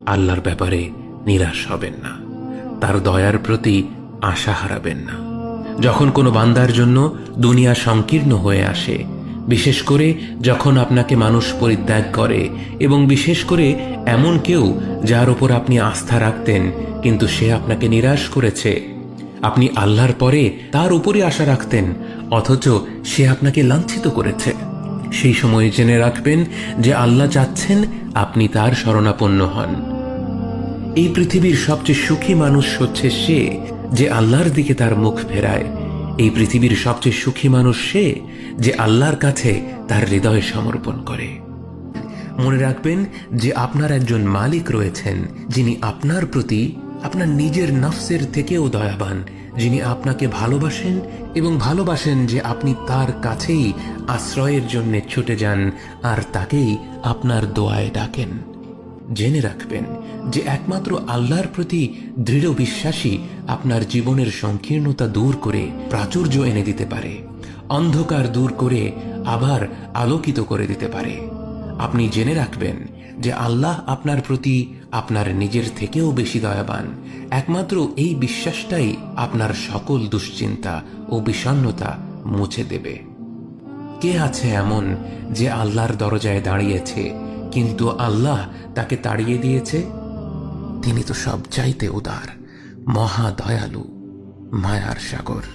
আল্লাহর ব্যাপারে নিরাশ হবেন না, তার দয়ার প্রতি আশা হারাবেন না। যখন কোনো বান্দার জন্য দুনিয়া সংকীর্ণ হয়ে আসে, বিশেষ করে যখন আপনাকে মানুষ পরিত্যাগ করে, এবং বিশেষ করে এমন কেউ যার উপর আপনি আস্থা রাখতেন কিন্তু সে আপনাকে নিরাশ করেছে, আপনি আল্লাহর পরে তার উপরই আশা রাখতেন অথচ সে আপনাকে লাঞ্ছিত করেছে, সেই সময় জেনে রাখবেন যে আল্লাহ চাচ্ছেন আপনি তার শরণাপন্ন হন। এই পৃথিবীর সবচেয়ে সুখী মানুষ হচ্ছে সে যে আল্লাহর দিকে তার মুখ ফেরায়। এই পৃথিবীর সবচেয়ে সুখী মানুষ সে যে আল্লাহর কাছে তার হৃদয় সমর্পণ করে। মনে রাখবেন যে আপনার একজন মালিক রয়েছেন যিনি আপনার প্রতি আপনার নিজের নফসের থেকেও দয়াবান, যিনি আপনাকে ভালোবাসেন এবং ভালোবাসেন যে আপনি তার কাছেই আশ্রয়ের জন্য ছুটে যান আর তাকেই আপনার দোয়ায় ডাকেন। জেনে রাখবেন যে একমাত্র আল্লাহর প্রতি দৃঢ় বিশ্বাসী আপনার জীবনের সংকীর্ণতা দূর করে প্রাচুর্য এনে দিতে পারে, অন্ধকার দূর করে আবার আলোকিত করে দিতে পারে। আপনি জেনে রাখবেন যে আল্লাহ আপনার প্রতি আপনার নিজের থেকেও বেশি দয়াবান। একমাত্র এই বিশ্বাসটাই আপনার সকল দুশ্চিন্তা ও বিষণ্ণতা মুছে দেবে। কে আছে এমন যে আল্লাহর দরজায় দাঁড়িয়েছে কিন্তু আল্লাহ তাকে তাড়িয়ে দিয়েছে? তিনি তো সবচাইতে উদার, মহা দয়ালু, মায়ার সাগর।